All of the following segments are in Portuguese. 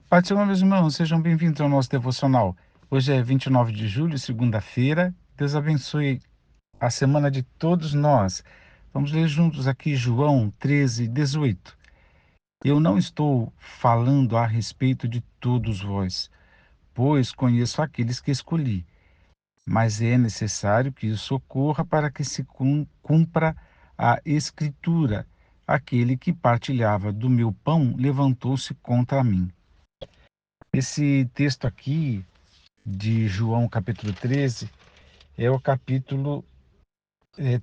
Pai do Senhor, meus irmãos, sejam bem-vindos ao nosso devocional. Hoje é 29 de julho, segunda-feira. Deus abençoe a semana de todos nós. Vamos ler juntos aqui João 13:18. Eu não estou falando a respeito de todos vós, pois conheço aqueles que escolhi, mas é necessário que isso ocorra para que se cumpra a Escritura. Aquele que partilhava do meu pão levantou-se contra mim. Esse texto aqui de João capítulo 13 é o capítulo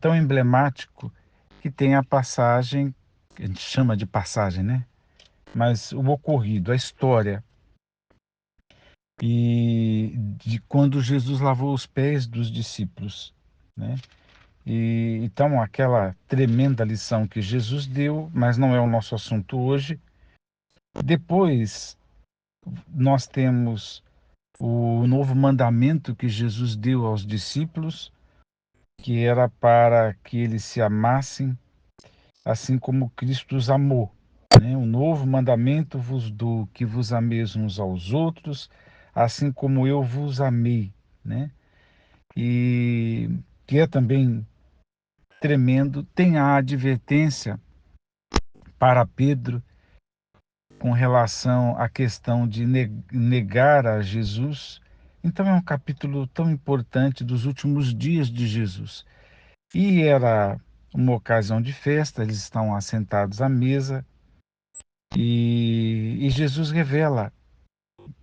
tão emblemático que tem a passagem, que a gente chama de passagem, né? Mas o ocorrido, a história, e de quando Jesus lavou os pés dos discípulos, né? E então aquela tremenda lição que Jesus deu, mas não é o nosso assunto hoje. Depois nós temos o novo mandamento que Jesus deu aos discípulos, que era para que eles se amassem, assim como Cristo os amou. Né? Um novo mandamento vos dou, que vos ameis uns aos outros, assim como eu vos amei. Né? E que é também tremendo, tem a advertência para Pedro com relação à questão de negar a Jesus. Então é um capítulo tão importante dos últimos dias de Jesus. E era uma ocasião de festa, eles estão assentados à mesa e Jesus revela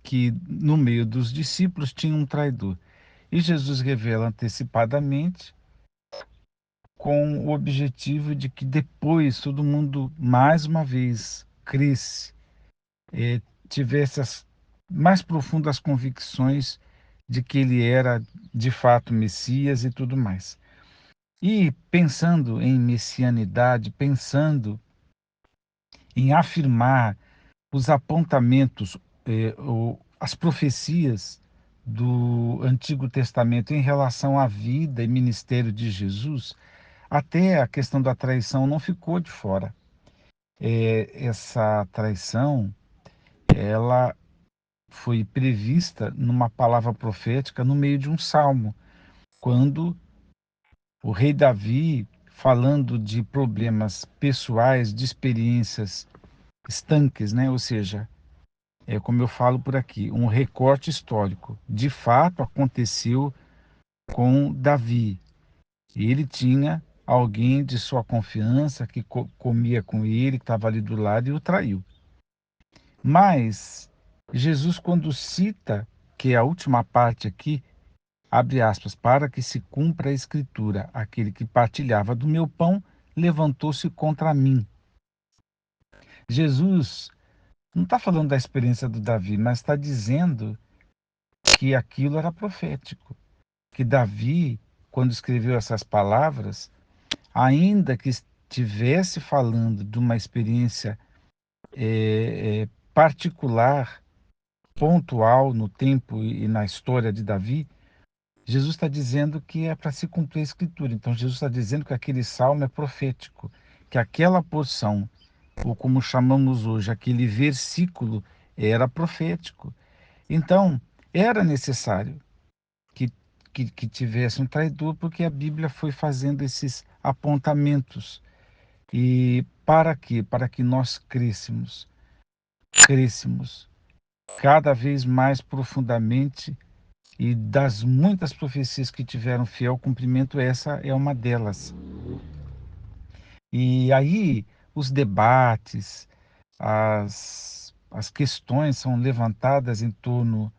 que no meio dos discípulos tinha um traidor. E Jesus revela antecipadamente com o objetivo de que depois todo mundo mais uma vez cresce, tivesse as mais profundas convicções de que ele era de fato Messias e tudo mais. E pensando em messianidade, pensando em afirmar os apontamentos, as profecias do Antigo Testamento em relação à vida e ministério de Jesus, até a questão da traição não ficou de fora. Essa traição, ela foi prevista numa palavra profética no meio de um salmo, quando o rei Davi, falando de problemas pessoais, de experiências estanques, né? Ou seja, é como eu falo por aqui, um recorte histórico. De fato, aconteceu com Davi. E ele tinha alguém de sua confiança que comia com ele, que estava ali do lado e o traiu. Mas Jesus, quando cita, que é a última parte aqui, abre aspas, para que se cumpra a escritura, aquele que partilhava do meu pão levantou-se contra mim. Jesus não está falando da experiência do Davi, mas está dizendo que aquilo era profético. Que Davi, quando escreveu essas palavras, ainda que estivesse falando de uma experiência particular, pontual no tempo e na história de Davi, Jesus está dizendo que é para se cumprir a Escritura. Então, Jesus está dizendo que aquele salmo é profético, que aquela porção, ou como chamamos hoje, aquele versículo, era profético. Então, era necessário que, que tivesse um traidor, porque a Bíblia foi fazendo esses apontamentos. E para quê? Para que nós crescêssemos cada vez mais profundamente e das muitas profecias que tiveram fiel cumprimento, essa é uma delas. E aí os debates, as questões são levantadas em torno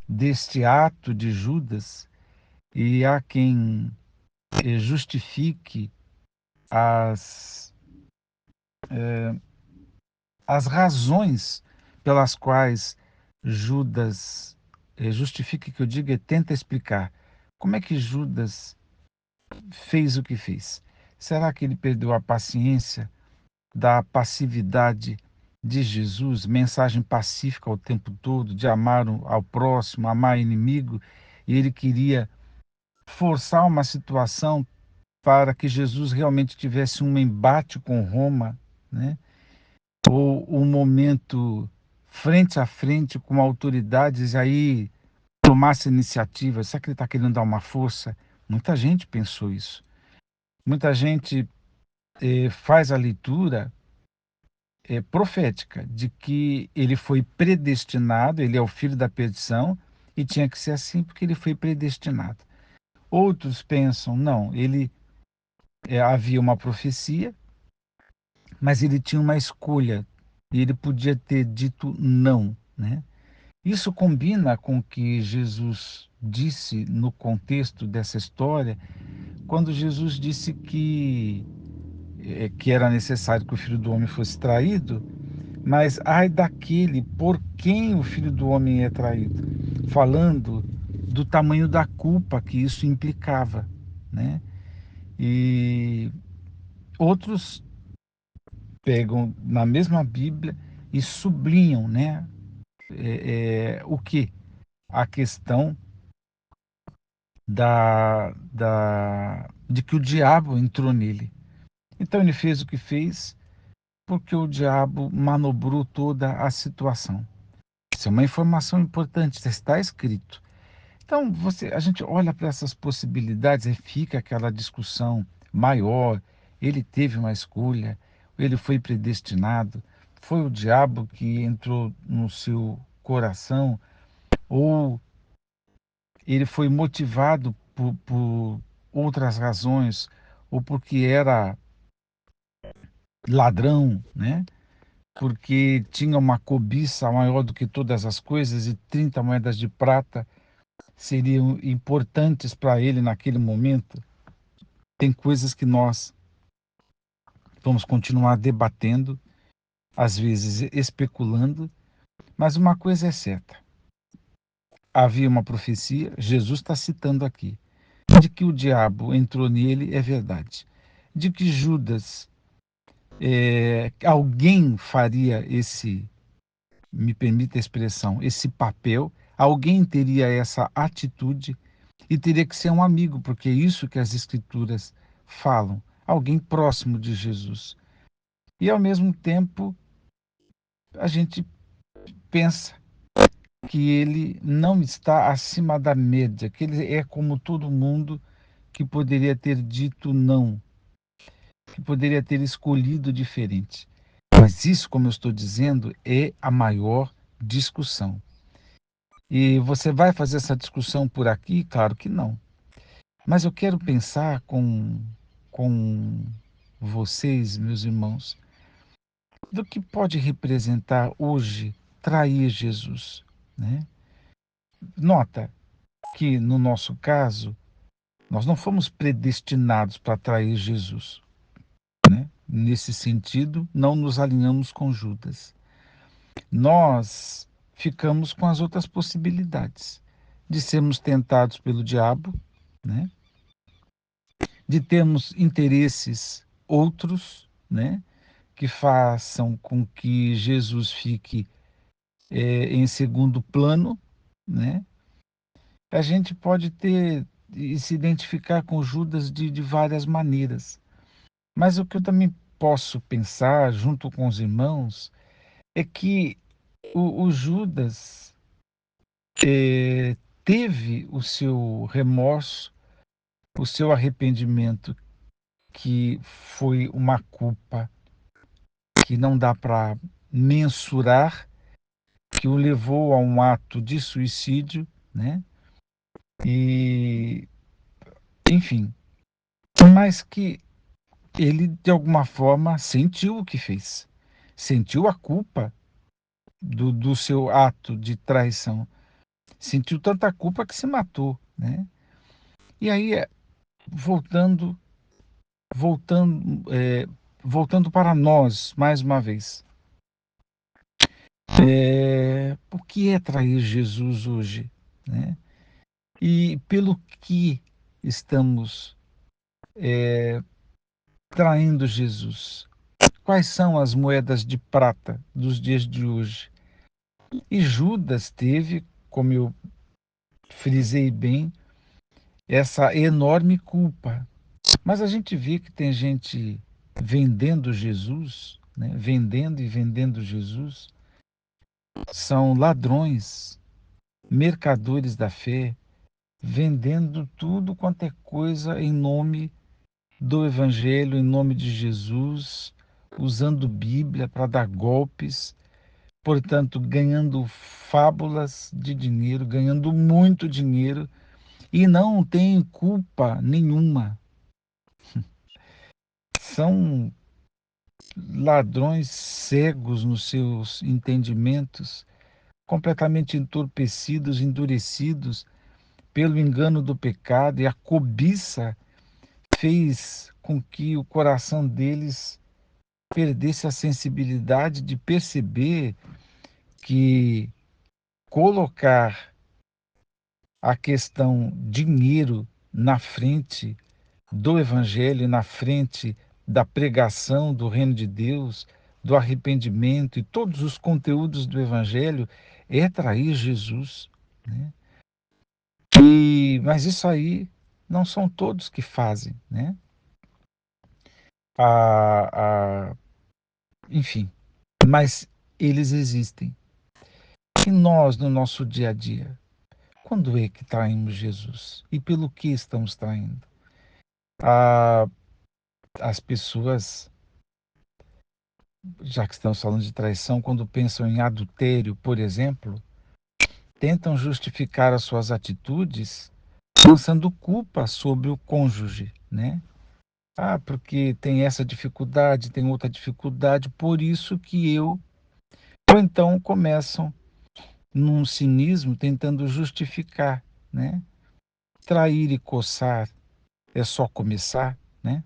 deste ato de Judas, e há quem justifique as, as razões pelas quais Judas, justifique que eu diga, tenta explicar como é que Judas fez o que fez. Será que ele perdeu a paciência da passividade de Jesus, mensagem pacífica o tempo todo, de amar ao próximo, amar o inimigo, e ele queria forçar uma situação para que Jesus realmente tivesse um embate com Roma, né? Ou um momento frente a frente com autoridades, e aí tomasse iniciativa. Será que ele está querendo dar uma força? Muita gente pensou isso. Muita gente faz a leitura profética de que ele foi predestinado, ele é o filho da perdição e tinha que ser assim porque ele foi predestinado. Outros pensam, não, ele havia uma profecia, mas ele tinha uma escolha e ele podia ter dito não, né? Isso combina com o que Jesus disse no contexto dessa história, quando Jesus disse que era necessário que o Filho do Homem fosse traído, mas ai daquele por quem o Filho do Homem é traído, falando do tamanho da culpa que isso implicava, né? E outros pegam na mesma Bíblia e sublinham, né? O que? A questão de que o diabo entrou nele. Então ele fez o que fez porque o diabo manobrou toda a situação. Isso é uma informação importante, está escrito. Então a gente olha para essas possibilidades e fica aquela discussão maior. Ele teve uma escolha, ele foi predestinado, foi o diabo que entrou no seu coração, ou ele foi motivado por outras razões, ou porque era ladrão, né? Porque tinha uma cobiça maior do que todas as coisas e 30 moedas de prata seriam importantes para ele naquele momento. Tem coisas que nós vamos continuar debatendo, às vezes especulando, mas uma coisa é certa. Havia uma profecia, Jesus está citando aqui, de que o diabo entrou nele é verdade. De que Judas, alguém faria me permita a expressão, esse papel, alguém teria essa atitude e teria que ser um amigo, porque é isso que as escrituras falam, alguém próximo de Jesus. E ao mesmo tempo, a gente pensa que ele não está acima da média, que ele é como todo mundo que poderia ter dito não, que poderia ter escolhido diferente. Mas isso, como eu estou dizendo, é a maior discussão. E você vai fazer essa discussão por aqui? Claro que não. Mas eu quero pensar com vocês, meus irmãos, do que pode representar hoje trair Jesus, né? Nota que, no nosso caso, nós não fomos predestinados para trair Jesus, né? Nesse sentido, não nos alinhamos com Judas. Nós ficamos com as outras possibilidades de sermos tentados pelo diabo, né? De termos interesses outros, né? Que façam com que Jesus fique em segundo plano, né? A gente pode ter e se identificar com Judas de várias maneiras. Mas o que eu também posso pensar, junto com os irmãos, é que o Judas teve o seu remorso, o seu arrependimento, que foi uma culpa que não dá para mensurar, que o levou a um ato de suicídio, né? E, enfim, mas que ele de alguma forma sentiu o que fez, sentiu a culpa do seu ato de traição, sentiu tanta culpa que se matou, né? E aí, voltando, voltando, voltando para nós mais uma vez, o que é trair Jesus hoje, né? E pelo que estamos traindo Jesus? Quais são as moedas de prata dos dias de hoje? E Judas teve, como eu frisei bem, essa enorme culpa. Mas a gente vê que tem gente vendendo Jesus, né? Vendendo e vendendo Jesus, São ladrões, mercadores da fé, vendendo tudo quanto é coisa em nome do Evangelho, em nome de Jesus, usando Bíblia para dar golpes, portanto, ganhando fábulas de dinheiro, ganhando muito dinheiro e não tem culpa nenhuma. São ladrões cegos nos seus entendimentos, completamente entorpecidos, endurecidos pelo engano do pecado, e a cobiça fez com que o coração deles perdesse a sensibilidade de perceber que colocar a questão dinheiro na frente do Evangelho, na frente da pregação do reino de Deus, do arrependimento e todos os conteúdos do Evangelho é trair Jesus, né? Mas isso aí não são todos que fazem, né? A, a, enfim, mas eles existem. E nós, no nosso dia a dia, quando é que traímos Jesus? E pelo que estamos traindo? Ah, as pessoas, já que estamos falando de traição, quando pensam em adultério, por exemplo, tentam justificar as suas atitudes lançando culpa sobre o cônjuge, né? Ah, porque tem essa dificuldade, tem outra dificuldade, por isso que eu. Ou então começam num cinismo tentando justificar, né? Trair e coçar é só começar, né?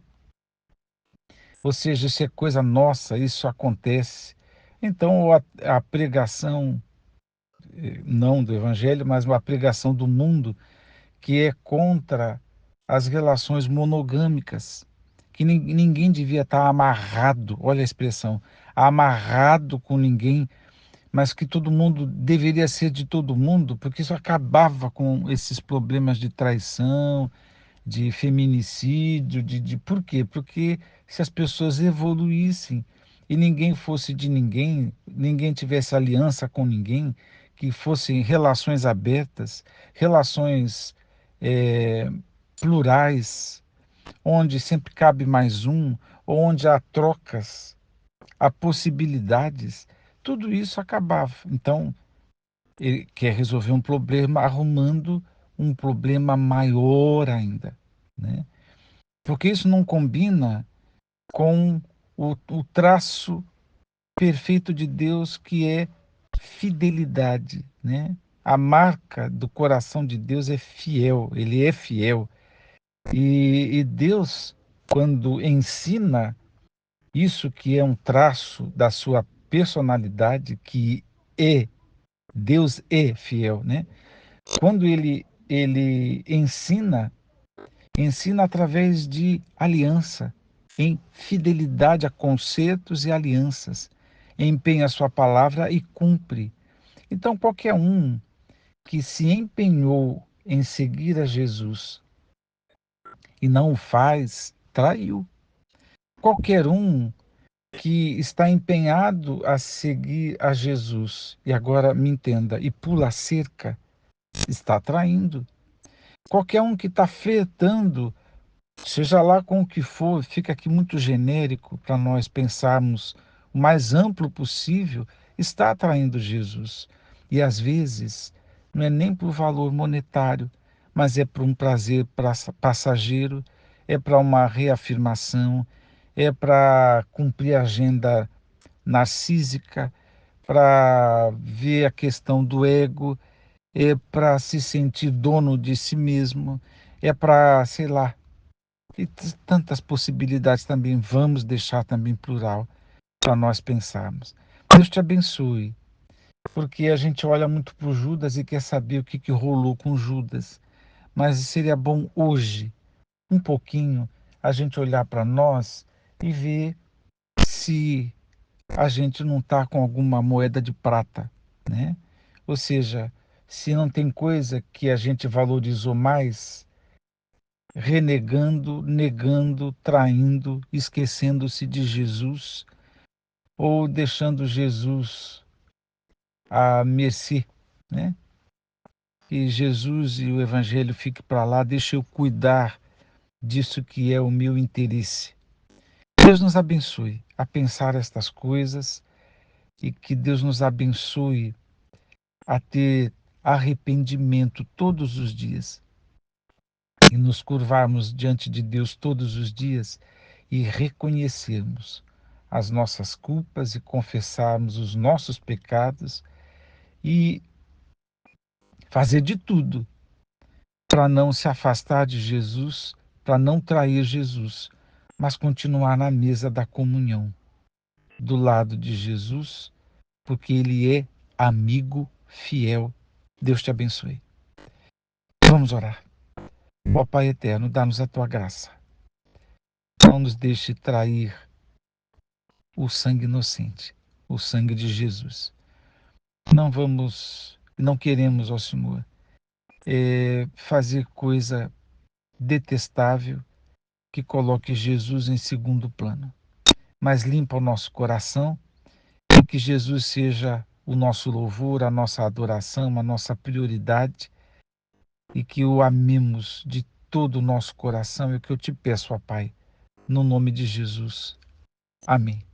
Ou seja, isso é coisa nossa, isso acontece. Então a pregação, não do evangelho, mas uma pregação do mundo que é contra as relações monogâmicas, que ninguém devia estar amarrado, olha a expressão, amarrado com ninguém, mas que todo mundo deveria ser de todo mundo, porque isso acabava com esses problemas de traição, de feminicídio, por quê? Porque se as pessoas evoluíssem e ninguém fosse de ninguém, ninguém tivesse aliança com ninguém, que fossem relações abertas, relações eh, plurais, onde sempre cabe mais um, onde há trocas, há possibilidades, tudo isso acabava. Então, ele quer resolver um problema arrumando um problema maior ainda, né? Porque isso não combina com o traço perfeito de Deus, que é fidelidade, né? A marca do coração de Deus é fiel, ele é fiel. E Deus, quando ensina isso que é um traço da sua personalidade, que é, Deus é fiel, né? Quando ele ensina através de aliança, em fidelidade a concertos e alianças, empenha a sua palavra e cumpre. Então, qualquer um que se empenhou em seguir a Jesus e não o faz, traiu. Qualquer um que está empenhado a seguir a Jesus, e agora me entenda, e pula a cerca, está traindo. Qualquer um que está flertando, seja lá com o que for, fica aqui muito genérico para nós pensarmos o mais amplo possível, está atraindo Jesus. E às vezes não é nem por valor monetário, mas é por um prazer passageiro, é para uma reafirmação, é para cumprir a agenda narcísica, para ver a questão do ego, é para se sentir dono de si mesmo, é para, sei lá, e tantas possibilidades também, vamos deixar também plural para nós pensarmos. Deus te abençoe, porque a gente olha muito para o Judas e quer saber o que rolou com Judas, mas seria bom hoje, um pouquinho, a gente olhar para nós e ver se a gente não está com alguma moeda de prata, né? Ou seja, se não tem coisa que a gente valorizou mais, renegando, negando, traindo, esquecendo-se de Jesus ou deixando Jesus à mercê, né? Que Jesus e o Evangelho fiquem para lá, deixa eu cuidar disso que é o meu interesse. Deus nos abençoe a pensar estas coisas e que Deus nos abençoe a ter arrependimento todos os dias e nos curvarmos diante de Deus todos os dias e reconhecermos as nossas culpas e confessarmos os nossos pecados e fazer de tudo para não se afastar de Jesus, para não trair Jesus, mas continuar na mesa da comunhão, do lado de Jesus, porque Ele é amigo fiel. Deus te abençoe. Vamos orar. Ó Pai eterno, dá-nos a tua graça. Não nos deixe trair o sangue inocente, o sangue de Jesus. Não queremos, ó Senhor, fazer coisa detestável que coloque Jesus em segundo plano, mas limpa o nosso coração e que Jesus seja o nosso louvor, a nossa adoração, a nossa prioridade e que o amemos de todo o nosso coração. É o que eu te peço, ó Pai, no nome de Jesus. Amém.